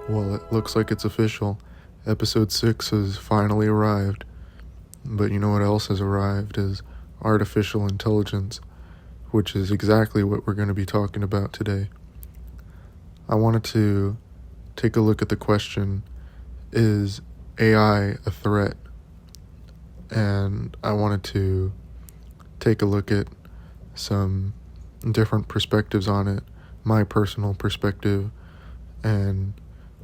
Well, it looks like it's official. Episode 6 has finally arrived. But you know what else has arrived is artificial intelligence, which is exactly what we're going to be talking about today. I wanted to take a look at the question, is AI a threat? And I wanted to take a look at some different perspectives on it, my personal perspective, and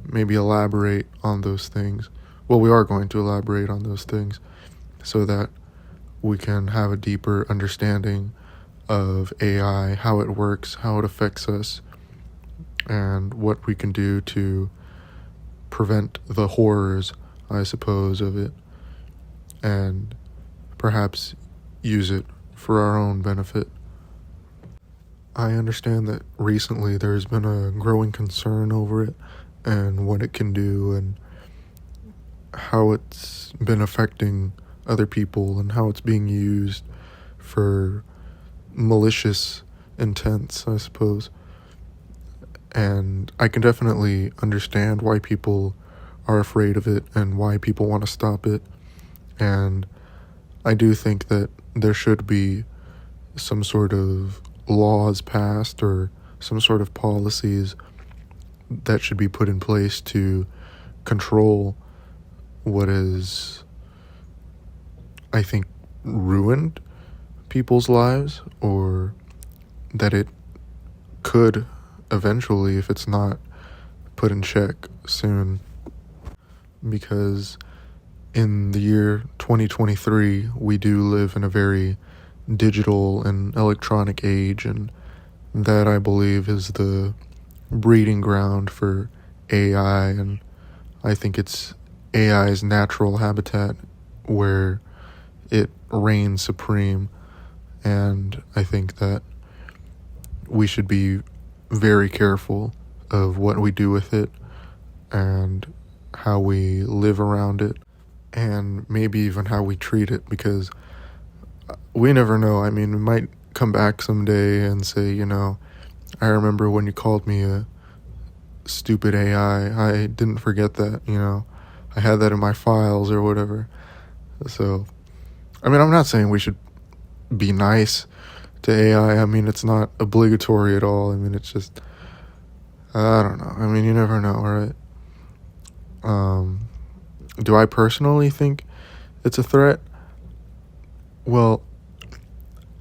maybe elaborate on those things. Well, we are going to elaborate on those things so that we can have a deeper understanding of AI, how it works, how it affects us, and what we can do to prevent the horrors, I suppose, of it, and perhaps use it for our own benefit. I understand that recently there's been a growing concern over it and what it can do and how it's been affecting other people and how it's being used for malicious intents, I suppose. And I can definitely understand why people are afraid of it and why people want to stop it. And I do think that there should be some sort of laws passed or some sort of policies that should be put in place to control what is, I think, ruined people's lives, or that it could eventually, if it's not put in check soon. Because in the year 2023, we do live in a very digital and electronic age, and that, I believe, is the breeding ground for AI, and I think it's AI's natural habitat where it reigns supreme. And I think that we should be very careful of what we do with it and how we live around it, and maybe even how we treat it, because we never know. I mean, we might come back someday and say, I remember when you called me a stupid AI. I didn't forget that, I had that in my files or whatever. So, I mean, I'm not saying we should be nice to AI. I mean, it's not obligatory at all. I mean, it's just, I don't know. I mean, you never know, right? Do I personally think it's a threat? Well,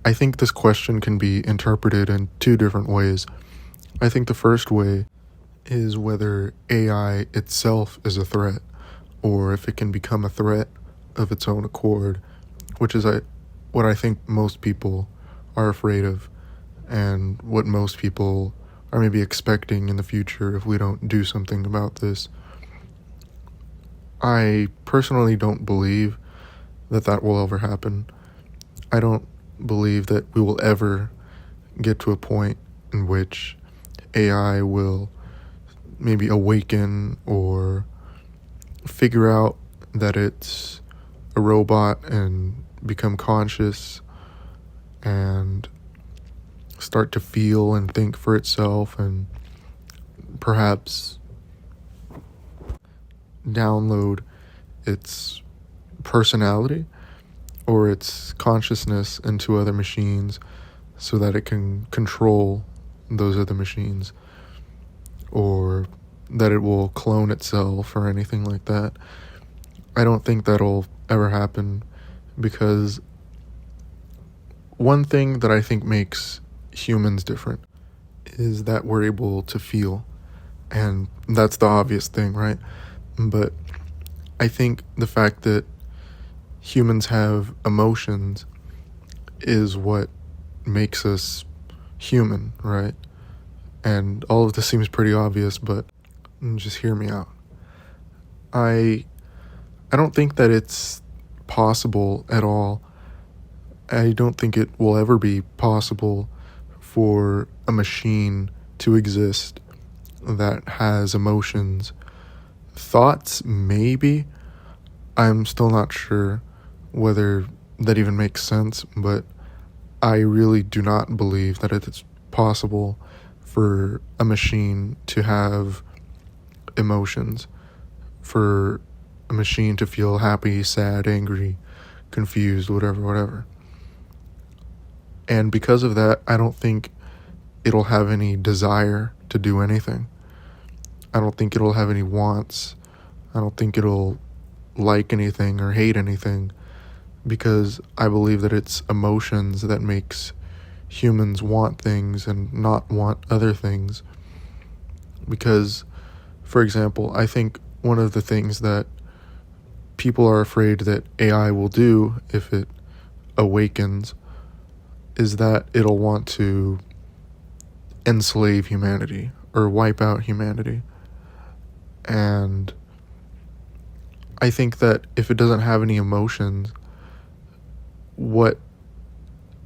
I think this question can be interpreted in two different ways. I think the first way is whether AI itself is a threat, or if it can become a threat of its own accord, which is what I think most people are afraid of, and what most people are maybe expecting in the future if we don't do something about this. I personally don't believe that will ever happen. I don't believe that we will ever get to a point in which AI will maybe awaken or figure out that it's a robot and become conscious and start to feel and think for itself, and perhaps download its personality or its consciousness into other machines so that it can control those other machines, or that it will clone itself or anything like that. I don't think that'll ever happen, because one thing that I think makes humans different is that we're able to feel, and that's the obvious thing, right? But I think the fact that humans have emotions is what makes us human, right? And all of this seems pretty obvious, but just hear me out. I don't think that it's possible at all. I don't think it will ever be possible for a machine to exist that has emotions. Thoughts, maybe. I'm still not sure whether that even makes sense, but I really do not believe that it's possible for a machine to have emotions, for a machine to feel happy, sad, angry, confused, whatever. And because of that, I don't think it'll have any desire to do anything. I don't think it'll have any wants. I don't think it'll like anything or hate anything, because I believe that it's emotions that makes humans want things and not want other things. Because, for example, I think one of the things that people are afraid that AI will do if it awakens is that it'll want to enslave humanity or wipe out humanity. And I think that if it doesn't have any emotions, what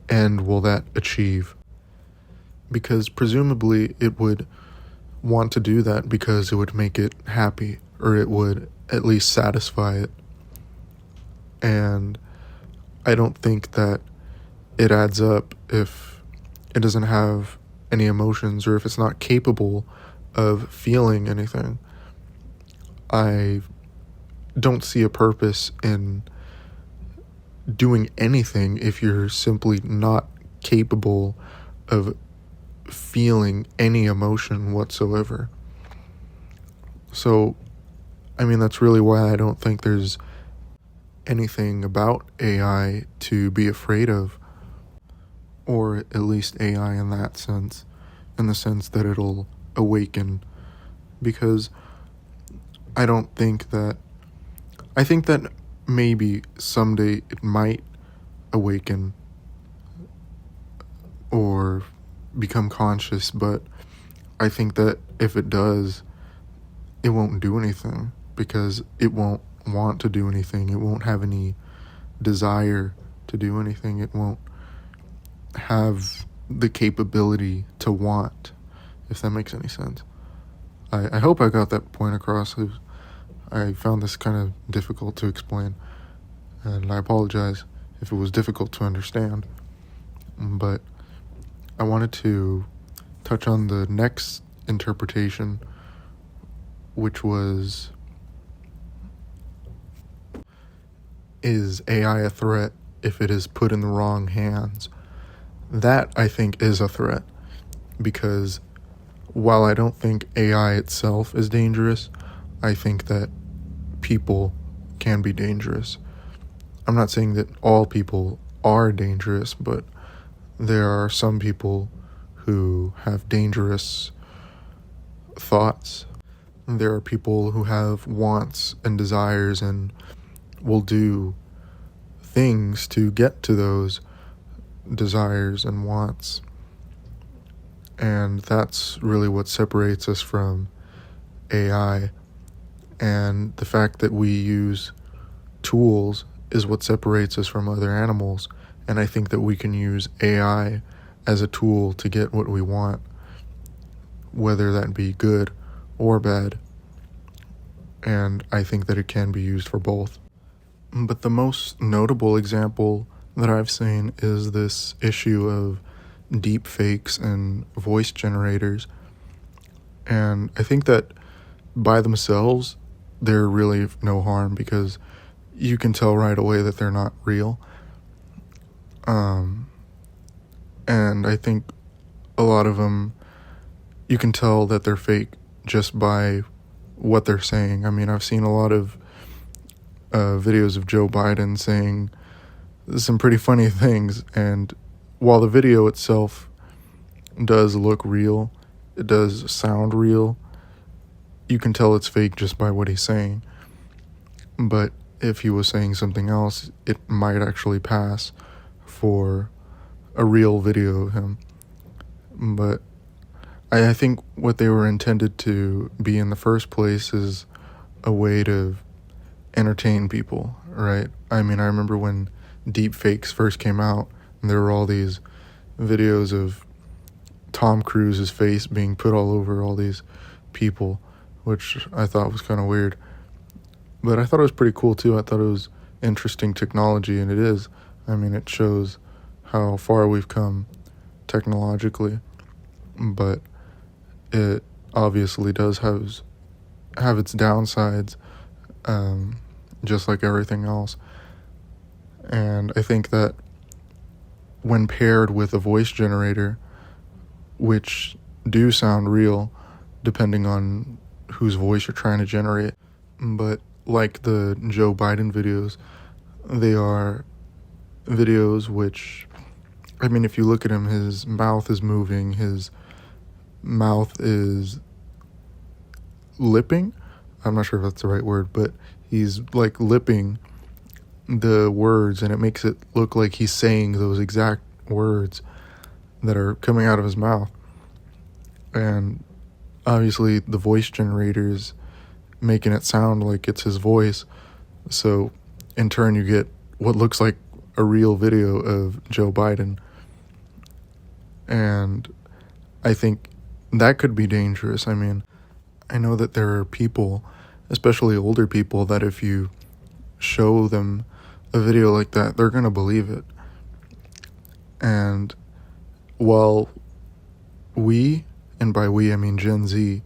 end will that achieve? Because presumably it would want to do that because it would make it happy, or it would at least satisfy it. And I don't think that it adds up if it doesn't have any emotions, or if it's not capable of feeling anything. I don't see a purpose in doing anything if you're simply not capable of feeling any emotion whatsoever. So, I mean, that's really why I don't think there's anything about AI to be afraid of, or at least AI in that sense, in the sense that it'll awaken, because I think that maybe someday it might awaken or become conscious, but I think that if it does, it won't do anything, because it won't want to do anything. It won't have any desire to do anything. It won't have the capability to want, if that makes any sense. I hope I got that point across. I found this kind of difficult to explain, and I apologize if it was difficult to understand. But I wanted to touch on the next interpretation, which was, is AI a threat if it is put in the wrong hands? That, I think, is a threat, because while I don't think AI itself is dangerous, I think that people can be dangerous. I'm not saying that all people are dangerous, but there are some people who have dangerous thoughts. There are people who have wants and desires and will do things to get to those desires and wants. And that's really what separates us from AI. And the fact that we use tools is what separates us from other animals. And I think that we can use AI as a tool to get what we want, whether that be good or bad. And I think that it can be used for both. But the most notable example that I've seen is this issue of deep fakes and voice generators. And I think that by themselves, they're really no harm, because you can tell right away that they're not real. And I think a lot of them, you can tell that they're fake just by what they're saying. I mean, I've seen a lot of videos of Joe Biden saying some pretty funny things, and while the video itself does look real, it does sound real, you can tell it's fake just by what he's saying. But if he was saying something else, it might actually pass for a real video of him. But I think what they were intended to be in the first place is a way to entertain people, right? I mean, I remember when deep fakes first came out, and there were all these videos of Tom Cruise's face being put all over all these people, which I thought was kind of weird. But I thought it was pretty cool too. I thought it was interesting technology, and it is. I mean, it shows how far we've come technologically, but it obviously does have have its downsides, just like everything else. And I think that when paired with a voice generator, which do sound real depending on whose voice you're trying to generate, but like the Joe Biden videos, they are videos which, I mean, if you look at him, his mouth is moving, his mouth is lipping. I'm not sure if that's the right word, but he's like lipping the words, and it makes it look like he's saying those exact words that are coming out of his mouth. And obviously the voice generator's making it sound like it's his voice, so in turn you get what looks like a real video of Joe Biden. And I think that could be dangerous. I mean, I know that there are people, especially older people, that if you show them a video like that, they're going to believe it. And while we, and by we I mean Gen Z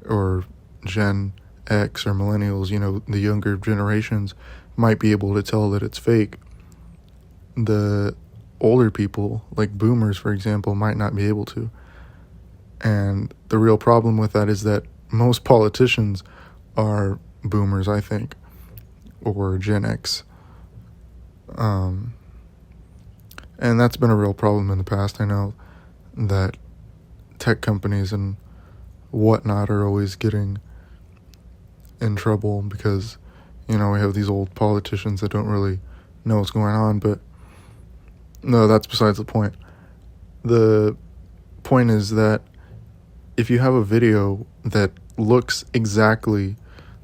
or Gen X or millennials, you know, the younger generations might be able to tell that it's fake, the older people, like boomers for example, might not be able to. And the real problem with that is that most politicians are boomers, I think, or Gen X. And that's been a real problem in the past. I know that tech companies and whatnot are always getting in trouble because, you know, we have these old politicians that don't really know what's going on. But no, that's besides the point. The point is that if you have a video that looks exactly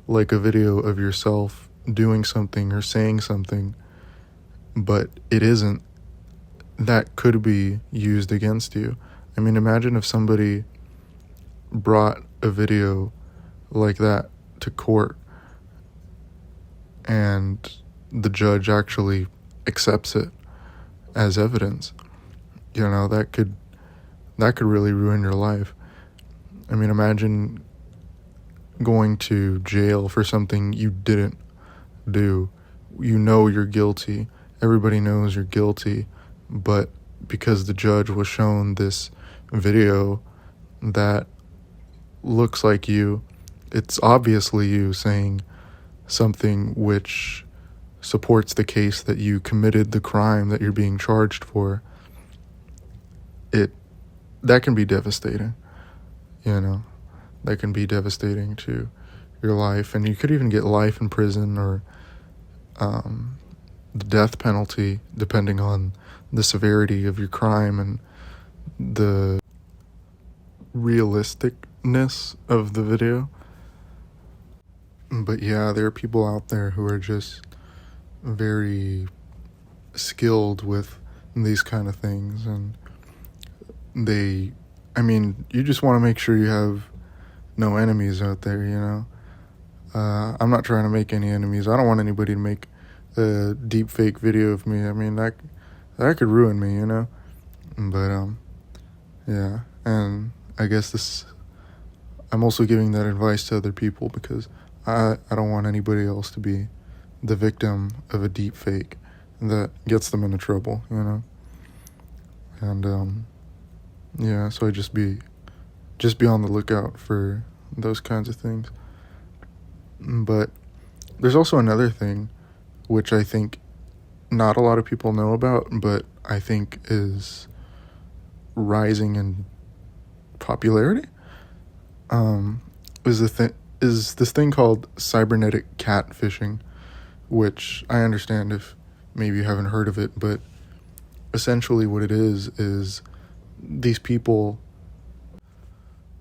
like a video of yourself doing something or saying something, but it isn't, that could be used against you. I mean, imagine if somebody brought a video like that to court and the judge actually accepts it as evidence. You know, that could really ruin your life. I mean, imagine going to jail for something you didn't do. You know you're guilty. Everybody knows you're guilty. But because the judge was shown this video that looks like you, it's obviously you saying something which supports the case that you committed the crime that you're being charged for, that can be devastating. You know, that can be devastating to your life, and you could even get life in prison or the death penalty, depending on the severity of your crime and the realisticness of the video. But yeah, there are people out there who are just very skilled with these kind of things, and you just want to make sure you have no enemies out there, you know. I'm not trying to make any enemies. I don't want anybody to make a deep fake video of me. I mean, that could ruin me, you know. But yeah, and I guess I'm also giving that advice to other people because I don't want anybody else to be the victim of a deep fake that gets them into trouble, you know. And yeah, so I just be on the lookout for those kinds of things. But there's also another thing which I think not a lot of people know about, but I think is rising in popularity. Is this thing called cybernetic catfishing, which I understand if maybe you haven't heard of it, but essentially what it is these people,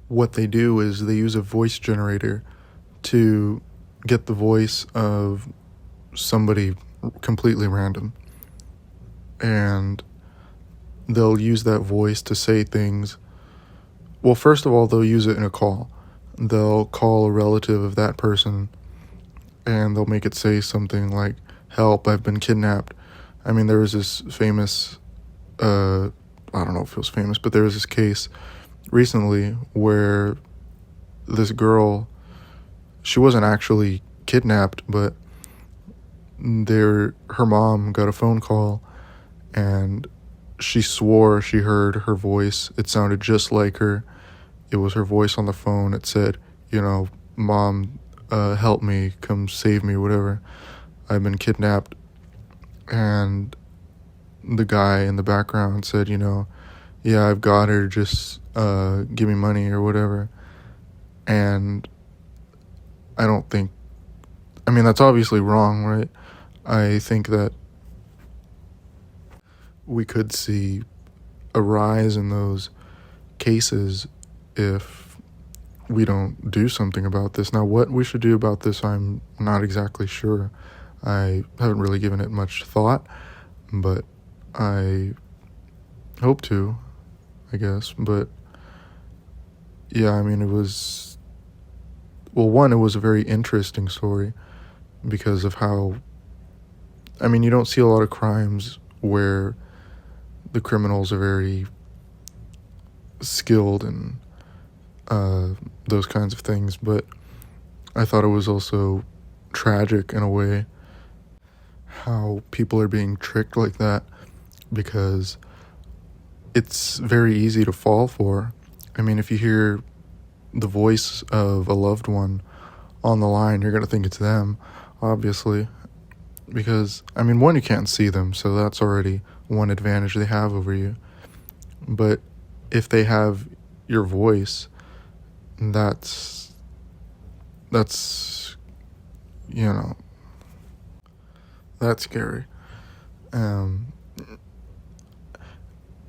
what they do is they use a voice generator to get the voice of somebody completely random, and they'll use that voice to say things. Well, first of all, they'll use it in a call. They'll call a relative of that person and they'll make it say something like, "Help, I've been kidnapped." I mean, there was this famous, I don't know if it was famous, but there was this case recently where this girl, she wasn't actually kidnapped, but her mom got a phone call, and she swore she heard her voice. It sounded just like her. It was her voice on the phone. It said, Mom, help me, come save me, whatever. I've been kidnapped. And the guy in the background said, yeah, I've got her, just give me money or whatever. And that's obviously wrong, right? I think that we could see a rise in those cases if we don't do something about this. Now, what we should do about this, I'm not exactly sure. I haven't really given it much thought, but I hope to, I guess. But yeah, it was, one, it was a very interesting story because of how, you don't see a lot of crimes where the criminals are very skilled and those kinds of things, but I thought it was also tragic in a way how people are being tricked like that, because it's very easy to fall for. If you hear the voice of a loved one on the line, you're going to think it's them, obviously, because, one, you can't see them, so that's already one advantage they have over you. But if they have your voice, that's that's scary.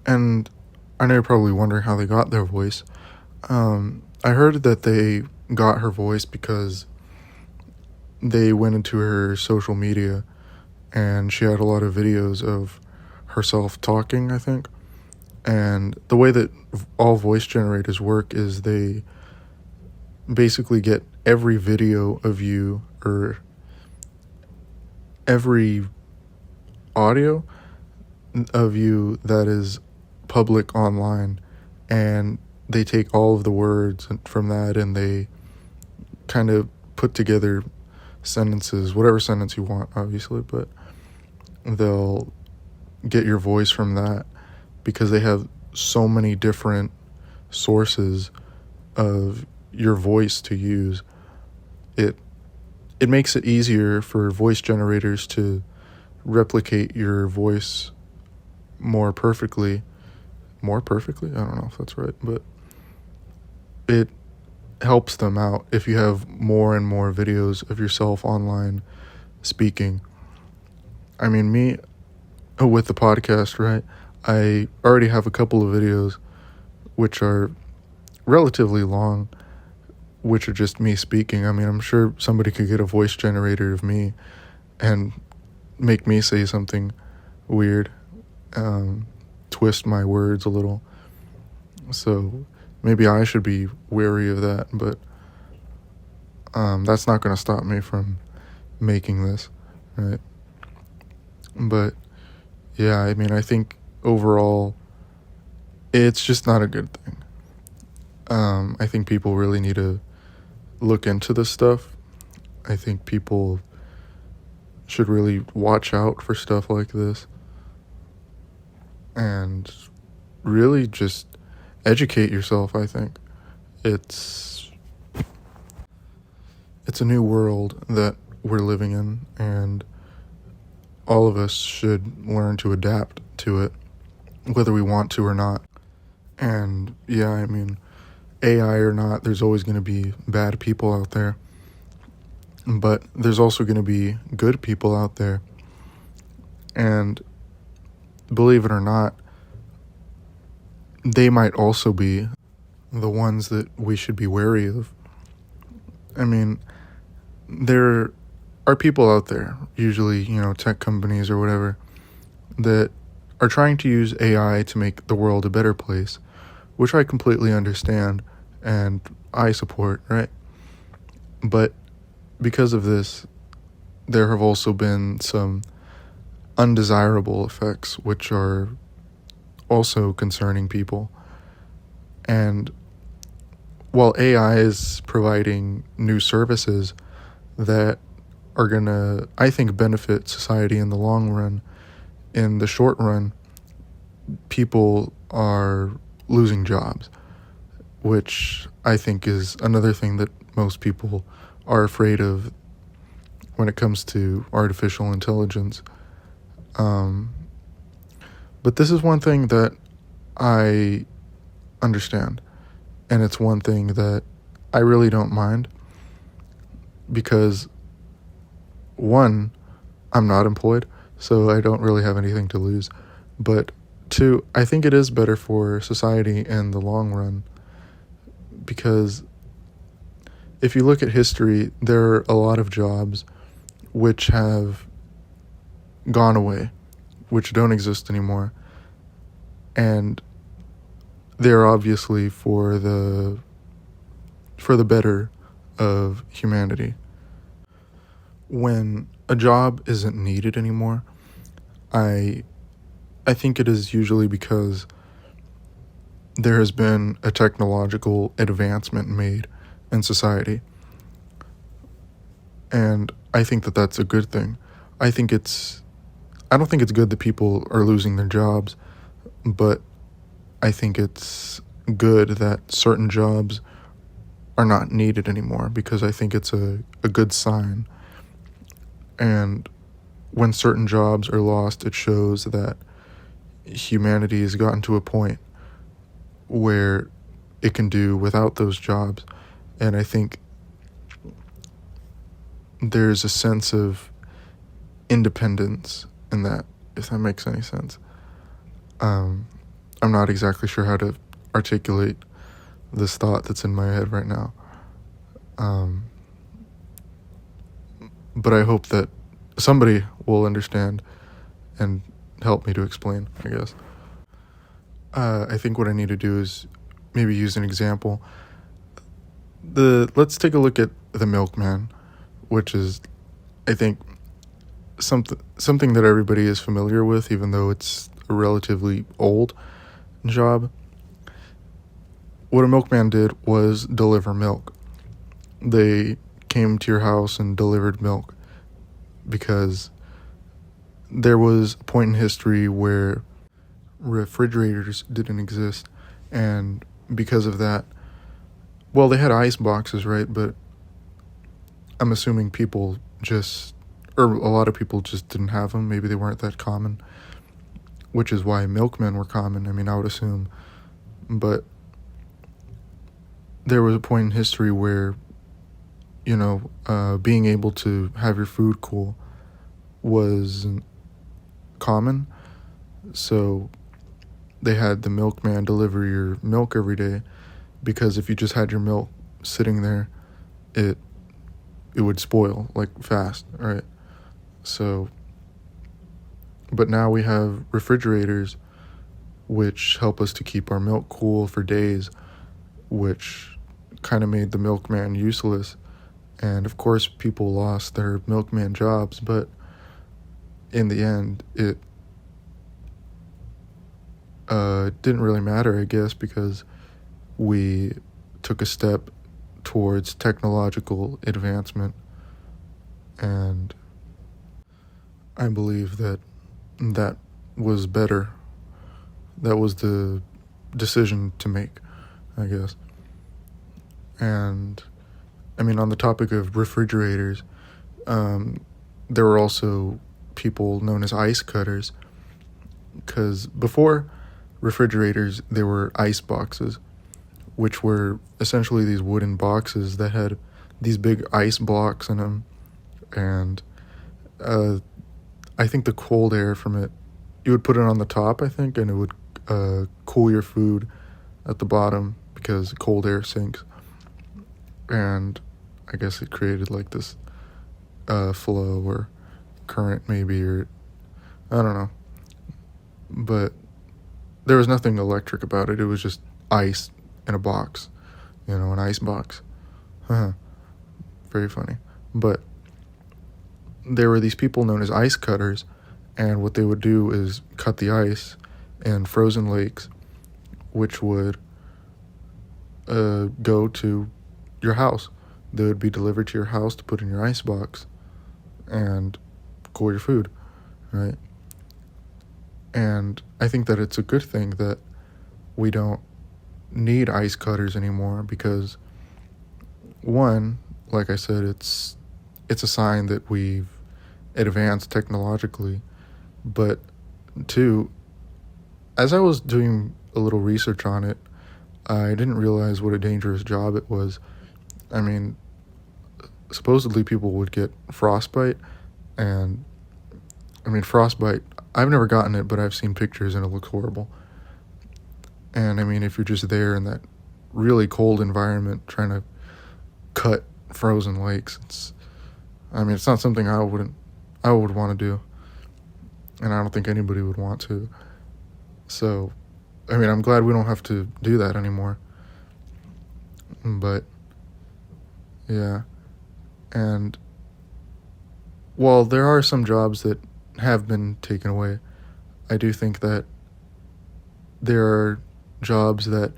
And I know you're probably wondering how they got their voice. I heard that they got her voice because they went into her social media and she had a lot of videos of herself talking, I think. And the way that all voice generators work is they basically get every video of you or every audio of you that is public online, and they take all of the words from that and they kind of put together sentences, whatever sentence you want, obviously, but they'll get your voice from that because they have so many different sources of your voice to use. It makes it easier for voice generators to replicate your voice more perfectly. I don't know if that's right, but it helps them out if you have more and more videos of yourself online speaking. Me, with the podcast, right? I already have a couple of videos which are relatively long, which are just me speaking. I'm sure somebody could get a voice generator of me and make me say something weird, twist my words a little. So maybe I should be wary of that, but that's not going to stop me from making this, right? But yeah, I think overall it's just not a good thing. I think people really need to look into this stuff. I think people should really watch out for stuff like this and really just educate yourself. I think it's a new world that we're living in, and all of us should learn to adapt to it, whether we want to or not. And yeah, AI or not, there's always going to be bad people out there, but there's also going to be good people out there. And believe it or not, they might also be the ones that we should be wary of. There are people out there, usually, tech companies or whatever, that are trying to use AI to make the world a better place, which I completely understand and I support, right? But because of this, there have also been some undesirable effects, which are also concerning people. And while AI is providing new services that are going to, I think, benefit society in the long run, in the short run, people are losing jobs, which I think is another thing that most people are afraid of when it comes to artificial intelligence. But this is one thing that I understand, and it's one thing that I really don't mind because, one, I'm not employed, so I don't really have anything to lose. But two, I think it is better for society in the long run because if you look at history, there are a lot of jobs which have gone away, which don't exist anymore. And they're obviously for the better of humanity. When a job isn't needed anymore, I think it is usually because there has been a technological advancement made in society. And I think that that's a good thing. I don't think it's good that people are losing their jobs, but I think it's good that certain jobs are not needed anymore because I think it's a good sign. And when certain jobs are lost, it shows that humanity has gotten to a point where it can do without those jobs. And I think there's a sense of independence in that, if that makes any sense. I'm not exactly sure how to articulate this thought that's in my head right now. But I hope that somebody will understand and help me to explain, I guess. I think what I need to do is maybe use an example. Let's take a look at the milkman, which is, I think, something that everybody is familiar with, even though it's a relatively old job. What a milkman did was deliver milk. They came to your house and delivered milk because there was a point in history where refrigerators didn't exist, and because of that, well, they had ice boxes, right? But I'm assuming a lot of people just didn't have them. Maybe they weren't that common, which is why milkmen were common. I mean, I would assume. But there was a point in history where, being able to have your food cool was common. So they had the milkman deliver your milk every day, because if you just had your milk sitting there, it would spoil like fast, right? So, but now we have refrigerators which help us to keep our milk cool for days, which kind of made the milkman useless. And of course, people lost their milkman jobs, but in the end, it didn't really matter, I guess, because we took a step towards technological advancement. And I believe that was better. That was the decision to make, I guess. And I mean, on the topic of refrigerators, there were also people known as ice cutters, because before refrigerators, there were ice boxes, which were essentially these wooden boxes that had these big ice blocks in them. And I think the cold air from it, you would put it on the top, I think, and it would cool your food at the bottom because cold air sinks. And I guess it created like this flow or current maybe, or I don't know. But there was nothing electric about it. It was just ice in a box, an ice box. Very funny. But there were these people known as ice cutters, and what they would do is cut the ice in frozen lakes, which would go to your house. They would be delivered to your house to put in your icebox and cool your food, right? And I think that it's a good thing that we don't need ice cutters anymore because, one, like I said, it's a sign that we've advanced technologically. But two, as I was doing a little research on it, I didn't realize what a dangerous job it was. I mean, supposedly people would get frostbite, and I mean, frostbite, I've never gotten it, but I've seen pictures and it looks horrible. And I mean, if you're just there in that really cold environment trying to cut frozen lakes, it's not something I would want to do. And I don't think anybody would want to. So, I mean, I'm glad we don't have to do that anymore. But, yeah. And while there are some jobs that have been taken away, I do think that there are jobs that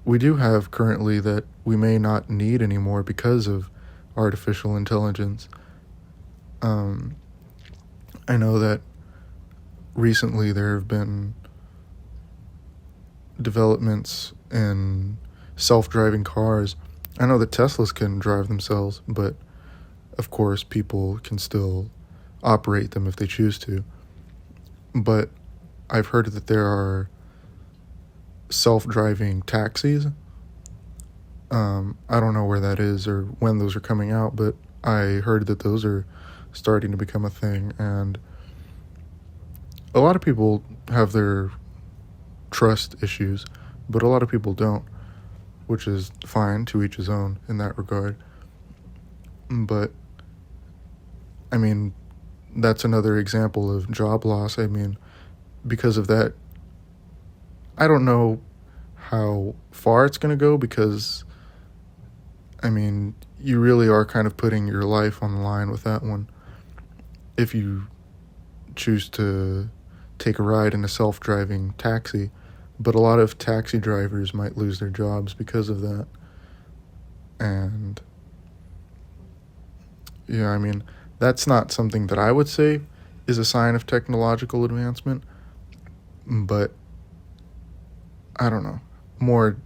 we do have currently that we may not need anymore because of artificial intelligence. I know that recently there have been developments in self-driving cars. I know that Teslas can drive themselves, but of course people can still operate them if they choose to. But I've heard that there are self-driving taxis. I don't know where that is or when those are coming out, but I heard that those are starting to become a thing, and a lot of people have their trust issues, but a lot of people don't, which is fine, to each his own in that regard. But I mean, that's another example of job loss. I mean, because of that, I don't know how far it's going to go because, I mean, you really are kind of putting your life on the line with that one. If you choose to take a ride in a self-driving taxi, but a lot of taxi drivers might lose their jobs because of that. And yeah, I mean, that's not something that I would say is a sign of technological advancement, but I don't know, more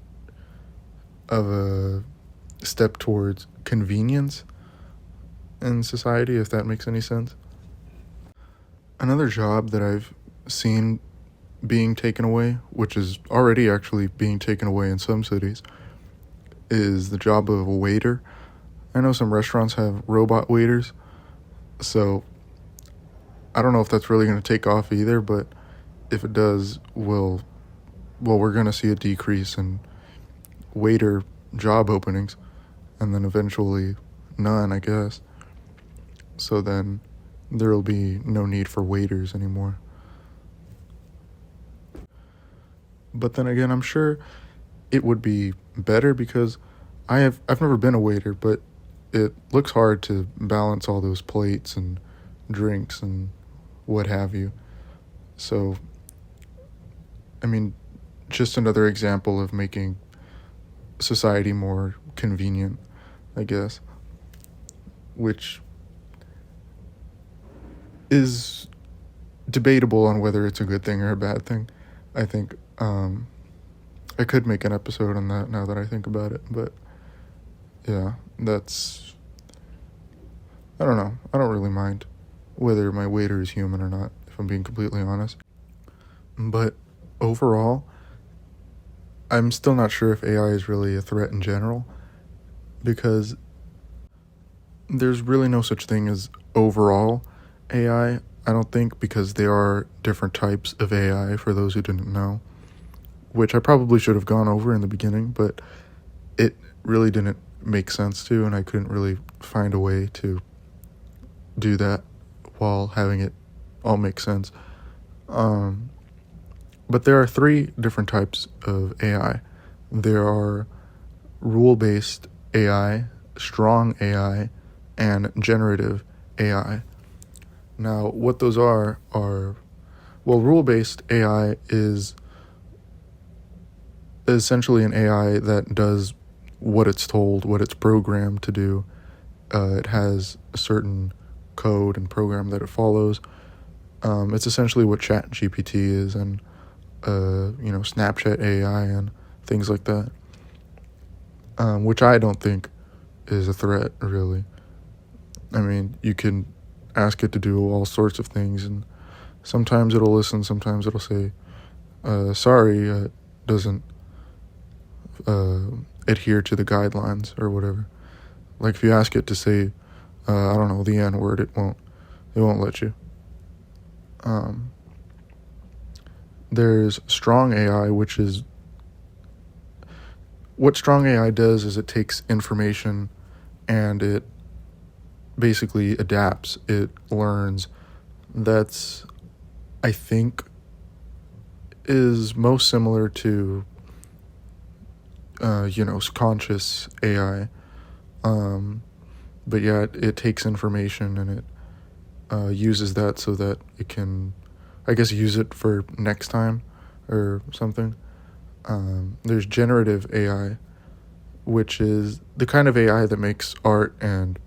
of a step towards convenience in society, if that makes any sense. Another job that I've seen being taken away, which is already actually being taken away in some cities, is the job of a waiter. I know some restaurants have robot waiters, so I don't know if that's really going to take off either, but if it does, we're going to see a decrease in waiter job openings, and then eventually none, I guess. So then there will be no need for waiters anymore. But then again, I'm sure it would be better because I've never been a waiter, but it looks hard to balance all those plates and drinks and what have you. So, I mean, just another example of making society more convenient, I guess, which is debatable on whether it's a good thing or a bad thing. I think I could make an episode on that now that I think about it, but yeah, I don't know. I don't really mind whether my waiter is human or not, if I'm being completely honest. But overall, I'm still not sure if AI is really a threat in general, because there's really no such thing as overall AI, I don't think, because there are different types of AI, for those who didn't know, which I probably should have gone over in the beginning, but it really didn't make sense to, and I couldn't really find a way to do that while having it all make sense. But there are 3 different types of AI. There are rule-based AI, strong AI, and generative AI. Now, what those are, rule-based AI is essentially an AI that does what it's told, what it's programmed to do. It has a certain code and program that it follows. It's essentially what ChatGPT is, and Snapchat AI and things like that, which I don't think is a threat, really. I mean, you can ask it to do all sorts of things, and sometimes it'll listen, sometimes it'll say, sorry, it doesn't adhere to the guidelines or whatever. Like if you ask it to say, I don't know, the N word, it won't let you. There's Strong AI, which is what Strong AI does is it takes information and it basically adapts, it learns. That's, I think, is most similar to conscious AI. But yeah, it takes information and it uses that so that it can, I guess, use it for next time or something. There's generative AI, which is the kind of AI that makes art and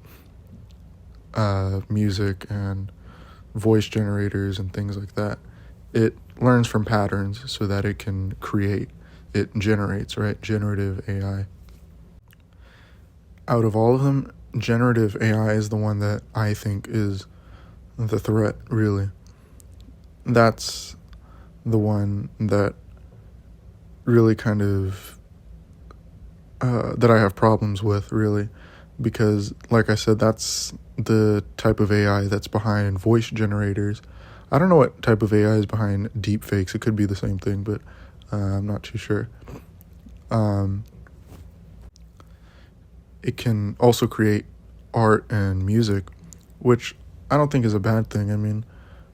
music and voice generators and things like that. It learns from patterns so that it can create. It generates, right? Generative AI. Out of all of them, generative AI is the one that I think is the threat, really. That's the one that really kind of that I have problems with, really, because like I said, that's the type of AI that's behind voice generators. I don't know what type of AI is behind deepfakes. It could be the same thing, but I'm not too sure. It can also create art and music, which I don't think is a bad thing. I mean,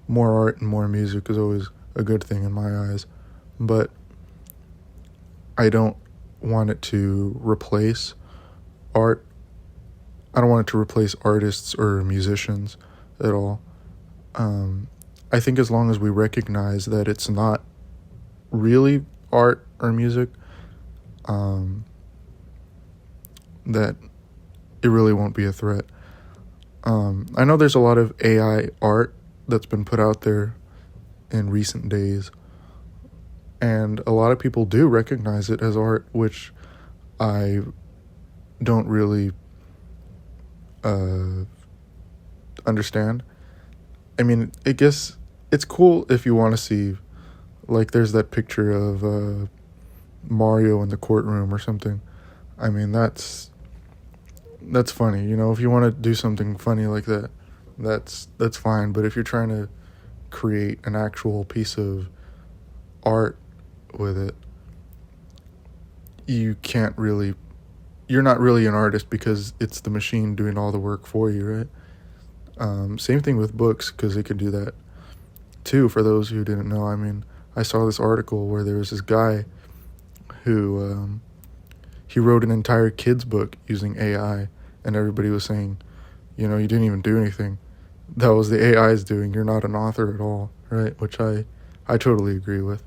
more art and more music is always a good thing in my eyes, but I don't want it to replace art. I don't want it to replace artists or musicians at all. I think as long as we recognize that it's not really art or music, that it really won't be a threat. I know there's a lot of AI art that's been put out there in recent days, and a lot of people do recognize it as art, which I don't really understand. I mean, I guess it's cool if you want to see, like, there's that picture of Mario in the courtroom or something. I mean, that's funny, if you want to do something funny like that, that's fine. But if you're trying to create an actual piece of art with it, you're not really an artist because it's the machine doing all the work for you, right? Same thing with books, because it can do that too, for those who didn't know. I mean, I saw this article where there was this guy who he wrote an entire kid's book using AI, and everybody was saying, you didn't even do anything. That was the AI's doing. You're not an author at all, right? Which I totally agree with.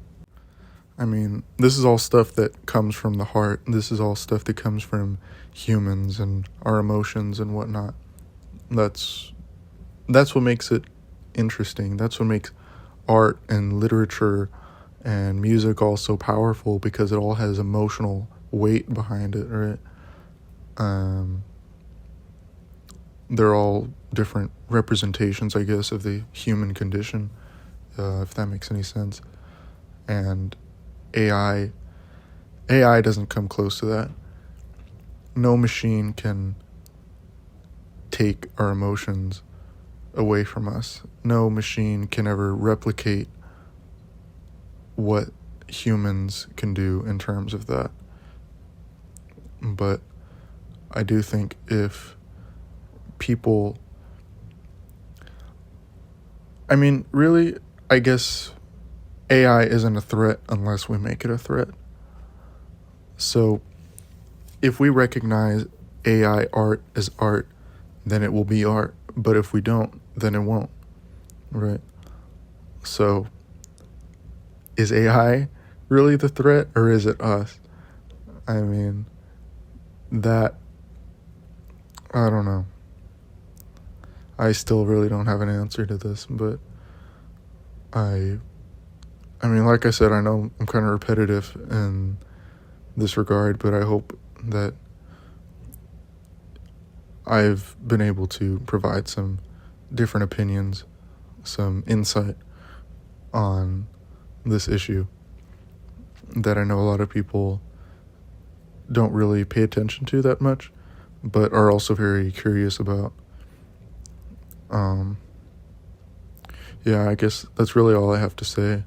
I mean, this is all stuff that comes from the heart. This is all stuff that comes from humans and our emotions and whatnot. That's what makes it interesting. That's what makes art and literature and music all so powerful, because it all has emotional weight behind it, right? They're all different representations, I guess, of the human condition, if that makes any sense. And AI doesn't come close to that. No machine can take our emotions away from us. No machine can ever replicate what humans can do in terms of that. But I do think if people, I mean, really, I guess AI isn't a threat unless we make it a threat. So if we recognize AI art as art, then it will be art. But if we don't, then it won't, right? So is AI really the threat, or is it us? I mean, that, I don't know. I still really don't have an answer to this, but I mean, like I said, I know I'm kind of repetitive in this regard, but I hope that I've been able to provide some different opinions, some insight on this issue that I know a lot of people don't really pay attention to that much, but are also very curious about. Yeah, I guess that's really all I have to say,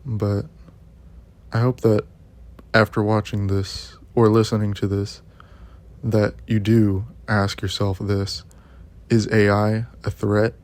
but I hope that after watching this or listening to this, that you do ask yourself this: is AI a threat